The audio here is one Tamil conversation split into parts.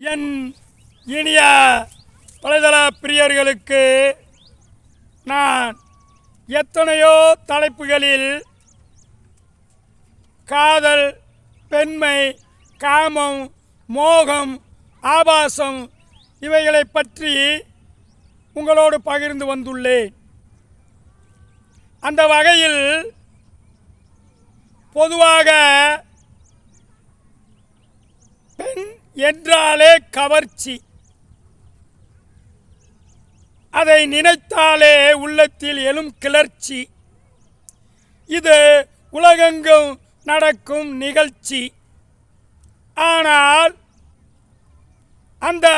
என் இனிய வலைதள பிரியர்களுக்கு நான் எத்தனையோ தலைப்புகளில் காதல், பெண்மை, காமம், மோகம், ஆபாசம் இவைகளை பற்றி உங்களோடு பகிர்ந்து வந்துள்ளேன். அந்த வகையில் பொதுவாக பெண் என்றாலே கவர்ச்சி, அதை நினைத்தாலே உள்ளத்தில் எழும் கிளர்ச்சி. இது உலகெங்கும் நடக்கும் நிகழ்ச்சி. ஆனால் அந்த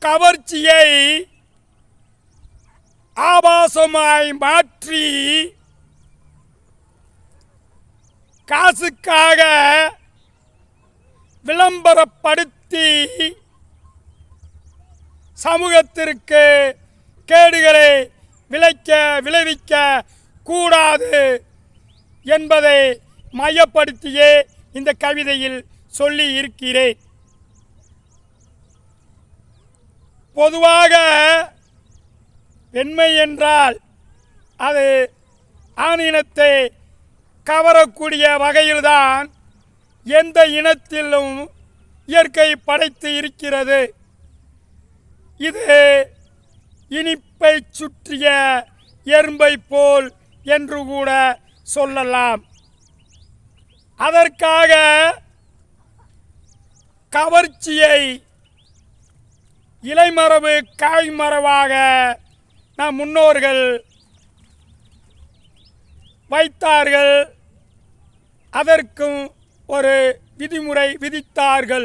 கவர்ச்சியை ஆபாசமாய் மாற்றி காசுக்காக விளம்பரப்படுத்தி சமூகத்திற்கு கேடுகளை விளைவிக்க கூடாது என்பதை மையப்படுத்தியே இந்த கவிதையில் சொல்லி இருக்கிறேன். பொதுவாக பெண்மை என்றால் அது ஆணினத்தை கவரக்கூடிய வகையில்தான் எந்த இனத்திலும் இயற்கை படைத்து இருக்கிறது. இது இனிப்பை சுற்றிய எறும்பை போல் என்று கூட சொல்லலாம். அதற்காக கவர்ச்சியை இலைமரபு காய்மரபாக நம் முன்னோர்கள் வைத்தார்கள். அதற்கும் ஒரு விதிமுறை விதித்தார்கள்.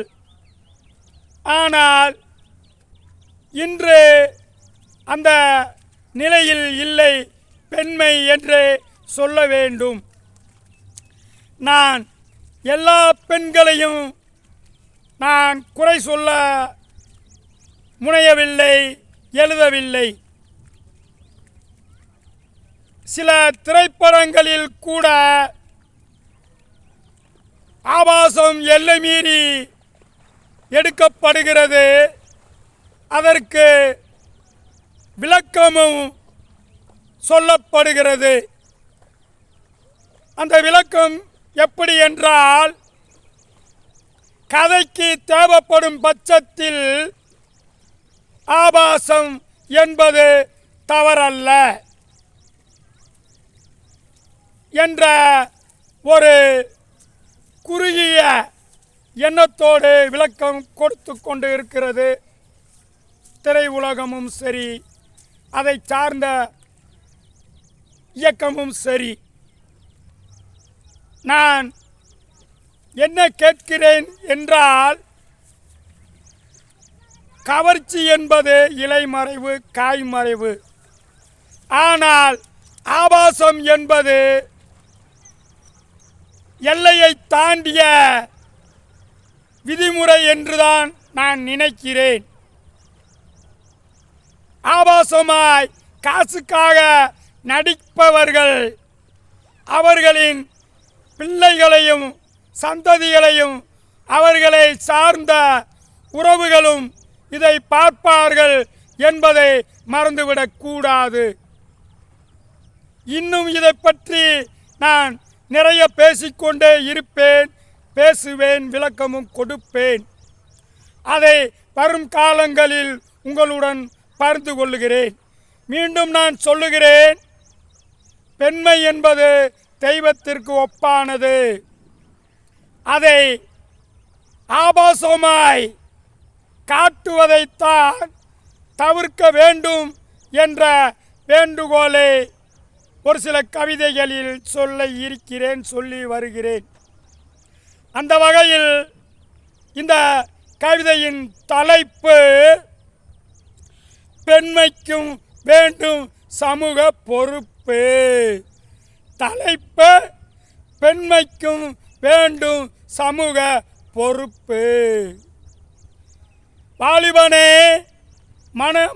ஆனால் இன்று அந்த நிலையில் இல்லை, பெண்மை என்று சொல்ல வேண்டும். நான் எல்லா பெண்களையும் நான் குறை சொல்ல முனையவில்லை, எழுதவில்லை. சில திரைப்படங்களில் கூட ஆபாசம் எல்லை மீறி எடுக்கப்படுகிறது. அதற்கு விளக்கமும் சொல்லப்படுகிறது. அந்த விளக்கம் எப்படி என்றால், கதைக்கு தேவைப்படும் பட்சத்தில் ஆபாசம் என்பது தவறல்ல என்ற ஒரு குறுகிய எண்ணத்தோடு விளக்கம் கொடுத்து கொண்டு இருக்கிறது திரையுலகமும் சரி, அதை சார்ந்த இயக்கமும் சரி. நான் என்ன கேட்கிறேன் என்றால், கவர்ச்சி என்பது இலைமறைவு, காய்மறைவு. ஆனால் ஆபாசம் என்பது எல்லையை தாண்டிய விதிமுறை என்றுதான் நான் நினைக்கிறேன். ஆபாசமாய் காசுக்காக நடிப்பவர்கள் அவர்களின் பிள்ளைகளையும் சந்ததிகளையும் அவர்களை சார்ந்த உறவுகளும் இதை பார்ப்பார்கள் என்பதை மறந்துவிடக்கூடாது. இன்னும் இதை பற்றி நான் நிறைய பேசிக்கொண்டே இருப்பேன், பேசுவேன், விளக்கமும் கொடுப்பேன். அதை வரும் காலங்களில் உங்களுடன் பகிர்ந்து கொள்ளுகிறேன். மீண்டும் நான் சொல்லுகிறேன், பெண்மை என்பது தெய்வத்திற்கு ஒப்பானது. அதை ஆபாசமாய் காட்டுவதைத்தான் தவிர்க்க வேண்டும் என்ற வேண்டுகோளை ஒரு சில கவிதைகளில் சொல்லி வருகிறேன். அந்த வகையில் இந்த கவிதையின் தலைப்பு பெண்மைக்கும் வேண்டும் சமூக பொறுப்பு. தலைப்பு பெண்மைக்கும் வேண்டும் சமூக பொறுப்பு. வாலிபனே,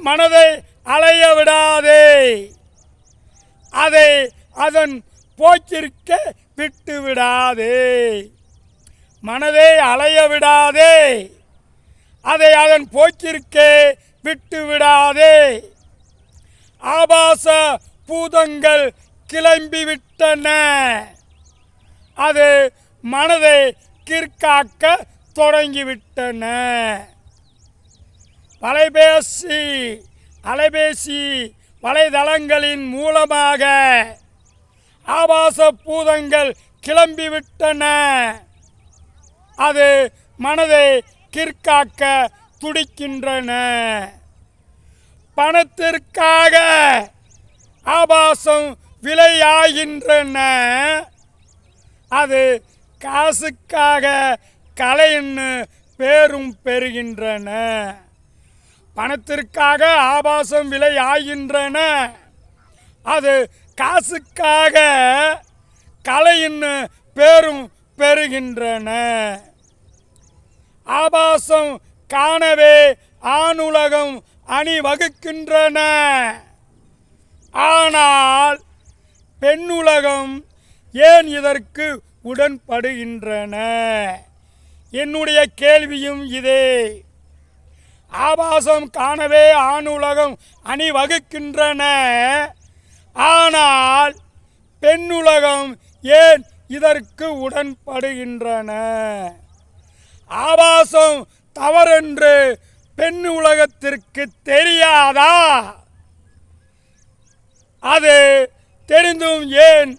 மனதை அலைய விடாதே, அதை அதன் போக்கிற்க விட்டு விடாதே. மனதை அலைய விடாதே, அதை அதன் போக்கிற்கே விட்டு விடாதே. ஆபாச பூதங்கள் கிளம்பிவிட்டன. அது மனதை கிற்காக்க தொடங்கிவிட்டன. அலைபேசி வலைதளங்களின் மூலமாக ஆபாச பூதங்கள் கிளம்பிவிட்டன. அது மனதை கிற்காக்க துடிக்கின்றன. பணத்திற்காக ஆபாசம் விலையாகின்றன. அது காசுக்காக கலைன்னு பேரும் பெறுகின்றன. பணத்திற்காக ஆபாசம் விலையாகின்றன. அது காசுக்காக கலைன்னு பேரும் பெறுகின்றன. ஆபாசம் காணவே ஆணுலகம் அணிவகுக்கின்றன. ஆனால் பெண்ணுலகம் ஏன் இதற்கு உடன்படுகின்றன? என்னுடைய கேள்வியும் இதே. ஆபாசம் காணவே ஆணுலகம் அணிவகுக்கின்றன. ஆனால் பெண்ணுலகம் ஏன் இதற்கு உடன்படுகின்றன? ஆபாசம் தவறென்று பெண் உலகத்திற்கு தெரியாதா? அது தெரிந்தும் ஏன்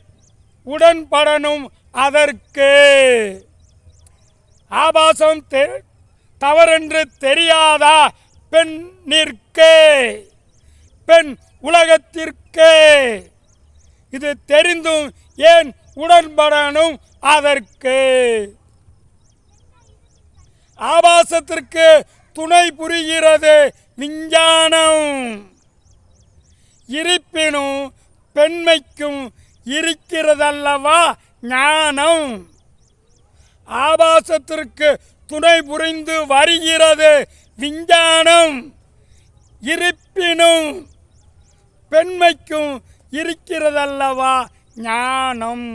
உடன்படணும் அதற்கு? ஆபாசம் தவறென்று தெரியாதா பெண்ணிற்கு, பெண் உலகத்திற்கு? இது தெரிந்தும் ஏன் உடன்படணும் அதற்கு? ஆபாசத்திற்கு துணை புரிகிறது விஞ்ஞானம். இருப்பினும் பெண்மைக்கும் இருக்கிறதல்லவா ஞானம். ஆபாசத்திற்கு துணை புரிந்து வருகிறது விஞ்ஞானம். இருப்பினும் பெண்மைக்கும் இருக்கிறதல்லவா ஞானம்.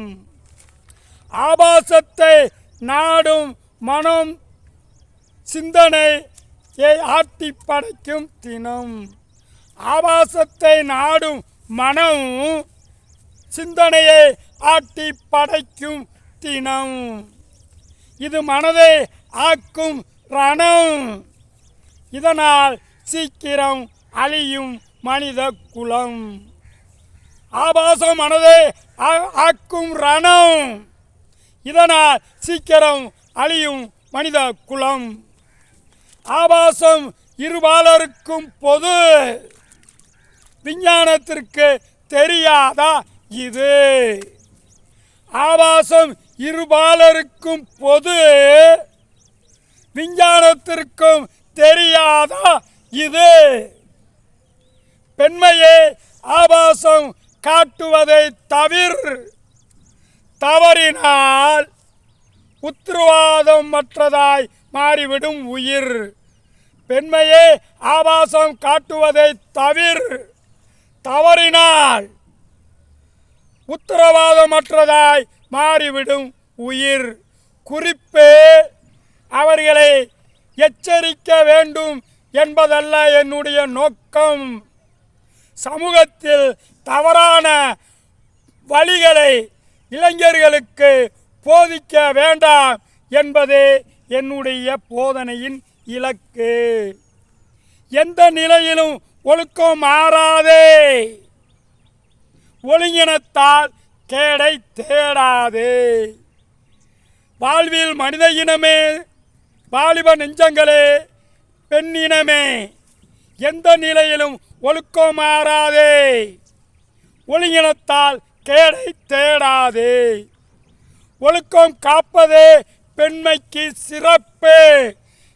ஆபாசத்தை நாடும் மனம் சிந்தனையை ஆட்டி படைக்கும் தினம். ஆபாசத்தை நாடும் மனம் சிந்தனையை ஆட்டி படைக்கும் தினம். இது மனதை ஆக்கும் ரணம். இதனால் சீக்கிரம் அழியும் மனித குலம். ஆபாசம் மனதை ஆக்கும் ரணம். இதனால் சீக்கிரம் அழியும் மனித குலம். ஆபாசம் இருபாலருக்கும் பொது. விஞ்ஞானத்திற்கு தெரியாதா இது? ஆபாசம் இருபாலருக்கும் பொது. விஞ்ஞானத்திற்கும் தெரியாதா இது? பெண்மையை ஆபாசம் காட்டுவதை தவறினால் உத்தரவாதம் மற்றதாய் மாறிவிடும் உயிர். பெண்மையை ஆபாசம் காட்டுவதை தவறினால் உத்தரவாதமற்றதாய் மாறிவிடும் உயிர். குறிப்பு, அவர்களை எச்சரிக்க வேண்டும் என்பதல்ல என்னுடைய நோக்கம். சமூகத்தில் தவறான வழிகளை இளைஞர்களுக்கு போதிக்க வேண்டாம் என்பதே என்னுடைய போதனையின் இலக்கு. எந்த நிலையிலும் ஒழுக்கம் மாறாதே. ஒழுங்கினத்தால் கேடை தேடாதே. வாழ்வில் மனித இனமே, வாலிப நெஞ்சங்களே, பெண்ணினமே, எந்த நிலையிலும் ஒழுக்கம் மாறாதே. ஒழுங்கினத்தால் கேடை தேடாதே. ஒழுக்கம் காப்பதே பெண்மைக்கு சிறப்பு.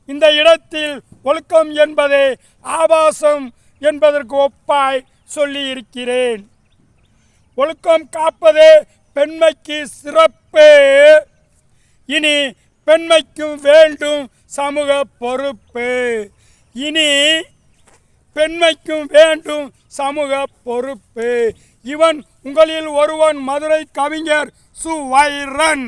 இந்த இடத்தில் ஒழுக்கம் என்பதே ஆபாசம் என்பதற்கு ஒப்பாய் சொல்லி இருக்கிறேன். ஒழுக்கம் காப்பதே பெண்மைக்கு சிறப்பு. இனி பெண்மைக்கும் வேண்டும் சமூக பொறுப்பு. இனி பெண்மைக்கும் வேண்டும் சமூக பொறுப்பு. இவன் உங்களில் ஒருவன் மதுரை கவிஞர் சு. வைரன்.